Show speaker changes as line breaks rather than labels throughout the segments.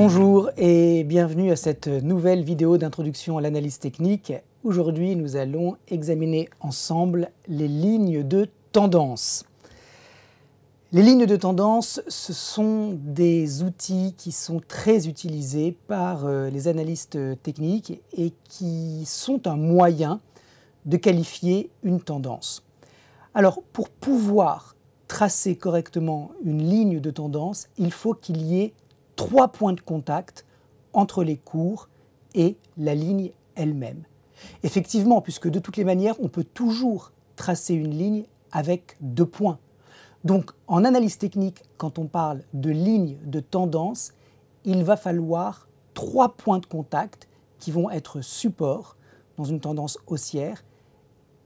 Bonjour et bienvenue à cette nouvelle vidéo d'introduction à l'analyse technique. Aujourd'hui, nous allons examiner ensemble les lignes de tendance. Les lignes de tendance, ce sont des outils qui sont très utilisés par les analystes techniques et qui sont un moyen de qualifier une tendance. Alors, pour pouvoir tracer correctement une ligne de tendance, il faut qu'il y ait 3 points de contact entre les cours et la ligne elle-même. Effectivement, puisque de toutes les manières, on peut toujours tracer une ligne avec 2 points. Donc, en analyse technique, quand on parle de ligne de tendance, il va falloir 3 points de contact qui vont être support dans une tendance haussière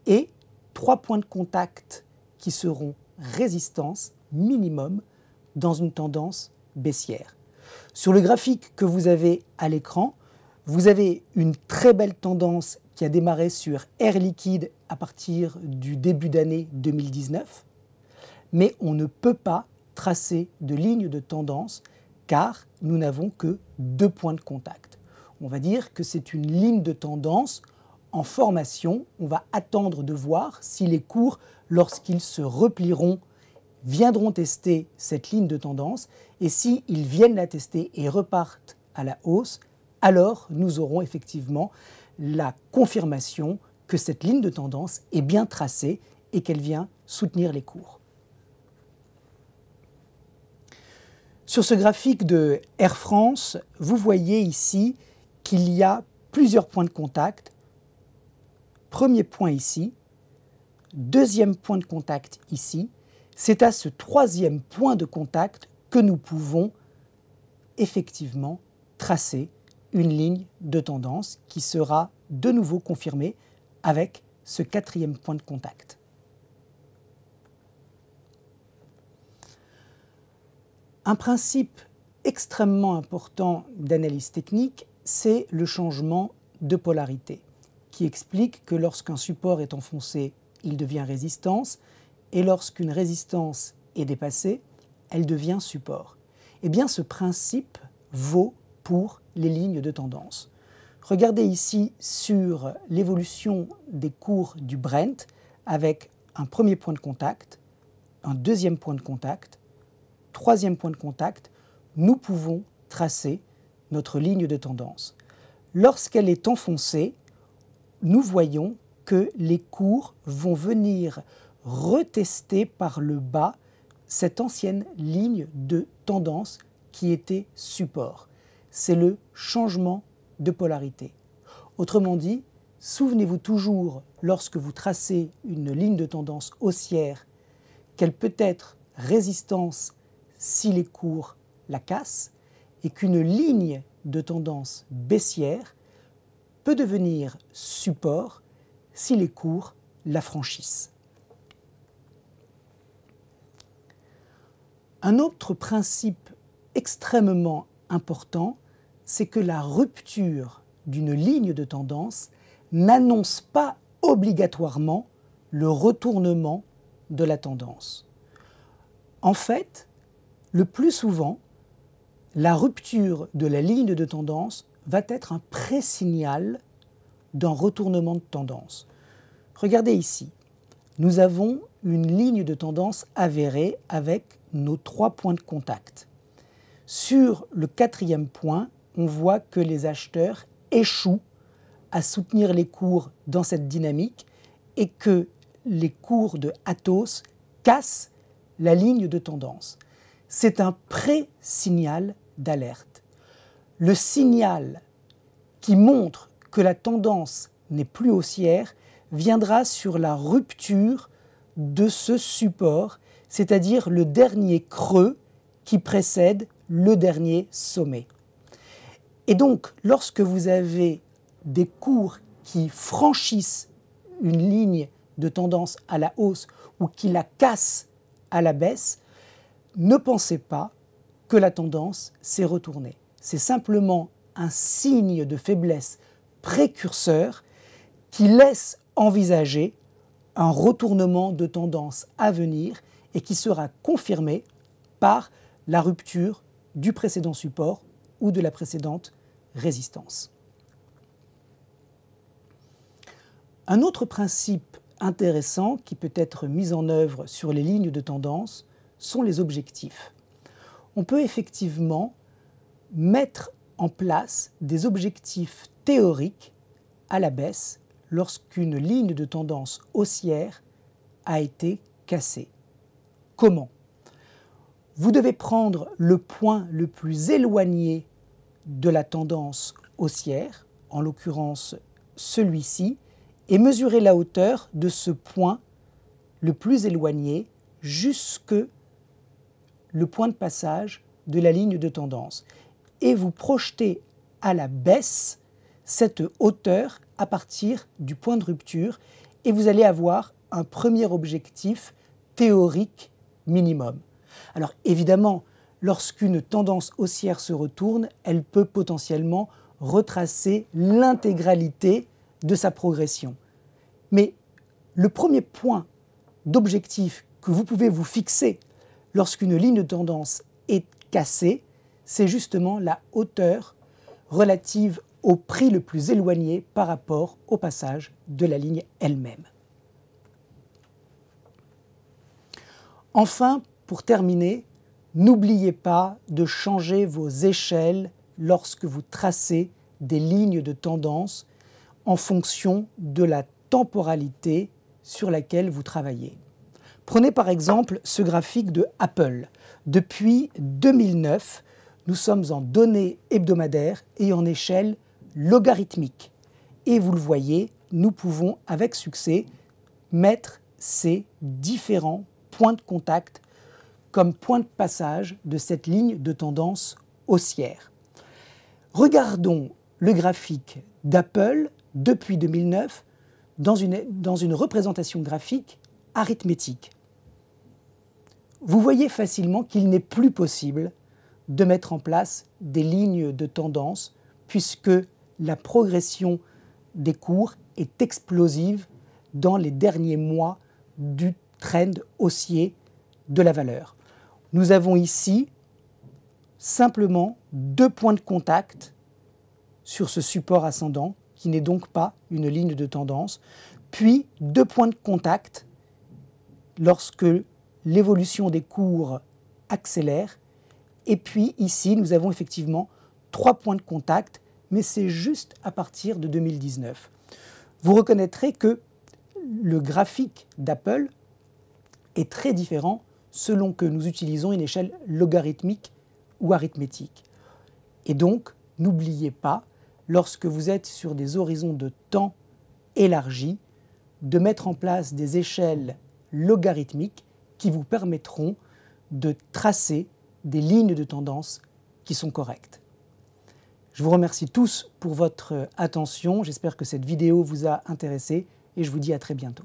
et 3 points de contact qui seront résistance minimum dans une tendance baissière. Sur le graphique que vous avez à l'écran, vous avez une très belle tendance qui a démarré sur Air Liquide à partir du début d'année 2019, mais on ne peut pas tracer de ligne de tendance car nous n'avons que 2 points de contact. On va dire que c'est une ligne de tendance en formation. On va attendre de voir si les cours, lorsqu'ils se replieront, viendront tester cette ligne de tendance, et s'ils viennent la tester et repartent à la hausse, alors nous aurons effectivement la confirmation que cette ligne de tendance est bien tracée et qu'elle vient soutenir les cours. Sur ce graphique de Air France, vous voyez ici qu'il y a plusieurs points de contact. Premier point ici, deuxième point de contact ici. C'est à ce troisième point de contact que nous pouvons effectivement tracer une ligne de tendance qui sera de nouveau confirmée avec ce quatrième point de contact. Un principe extrêmement important d'analyse technique, c'est le changement de polarité, qui explique que lorsqu'un support est enfoncé, il devient résistance, et lorsqu'une résistance est dépassée, elle devient support. Eh bien, ce principe vaut pour les lignes de tendance. Regardez ici sur l'évolution des cours du Brent avec un premier point de contact, un deuxième point de contact, troisième point de contact, nous pouvons tracer notre ligne de tendance. Lorsqu'elle est enfoncée, nous voyons que les cours vont venir retester par le bas cette ancienne ligne de tendance qui était support. C'est le changement de polarité. Autrement dit, souvenez-vous toujours, lorsque vous tracez une ligne de tendance haussière, qu'elle peut être résistance si les cours la cassent, et qu'une ligne de tendance baissière peut devenir support si les cours la franchissent. Un autre principe extrêmement important, c'est que la rupture d'une ligne de tendance n'annonce pas obligatoirement le retournement de la tendance. En fait, le plus souvent, la rupture de la ligne de tendance va être un pré-signal d'un retournement de tendance. Regardez ici, nous avons une ligne de tendance avérée avec nos 3 points de contact. Sur le quatrième point, on voit que les acheteurs échouent à soutenir les cours dans cette dynamique et que les cours de Atos cassent la ligne de tendance. C'est un pré-signal d'alerte. Le signal qui montre que la tendance n'est plus haussière viendra sur la rupture de ce support, c'est-à-dire le dernier creux qui précède le dernier sommet. Et donc, lorsque vous avez des cours qui franchissent une ligne de tendance à la hausse ou qui la cassent à la baisse, ne pensez pas que la tendance s'est retournée. C'est simplement un signe de faiblesse précurseur qui laisse envisager un retournement de tendance à venir et qui sera confirmé par la rupture du précédent support ou de la précédente résistance. Un autre principe intéressant qui peut être mis en œuvre sur les lignes de tendance sont les objectifs. On peut effectivement mettre en place des objectifs théoriques à la baisse lorsqu'une ligne de tendance haussière a été cassée. Comment? Vous devez prendre le point le plus éloigné de la tendance haussière, en l'occurrence celui-ci, et mesurer la hauteur de ce point le plus éloigné jusque le point de passage de la ligne de tendance. Et vous projetez à la baisse cette hauteur à partir du point de rupture et vous allez avoir un premier objectif théorique minimum. Alors évidemment, lorsqu'une tendance haussière se retourne, elle peut potentiellement retracer l'intégralité de sa progression. Mais le premier point d'objectif que vous pouvez vous fixer lorsqu'une ligne de tendance est cassée, c'est justement la hauteur relative au prix le plus éloigné par rapport au passage de la ligne elle-même. Enfin, pour terminer, n'oubliez pas de changer vos échelles lorsque vous tracez des lignes de tendance en fonction de la temporalité sur laquelle vous travaillez. Prenez par exemple ce graphique de Apple. Depuis 2009, nous sommes en données hebdomadaires et en échelle logarithmique. Et vous le voyez, nous pouvons avec succès mettre ces différents points de contact comme point de passage de cette ligne de tendance haussière. Regardons le graphique d'Apple depuis 2009 dans une représentation graphique arithmétique. Vous voyez facilement qu'il n'est plus possible de mettre en place des lignes de tendance puisque la progression des cours est explosive dans les derniers mois du trend haussier de la valeur. Nous avons ici simplement deux points de contact sur ce support ascendant qui n'est donc pas une ligne de tendance, puis deux points de contact lorsque l'évolution des cours accélère, et puis ici nous avons effectivement trois points de contact, mais c'est juste à partir de 2019. Vous reconnaîtrez que le graphique d'Apple est très différent selon que nous utilisons une échelle logarithmique ou arithmétique. Et donc, n'oubliez pas, lorsque vous êtes sur des horizons de temps élargis, de mettre en place des échelles logarithmiques qui vous permettront de tracer des lignes de tendance qui sont correctes. Je vous remercie tous pour votre attention. J'espère que cette vidéo vous a intéressé et je vous dis à très bientôt.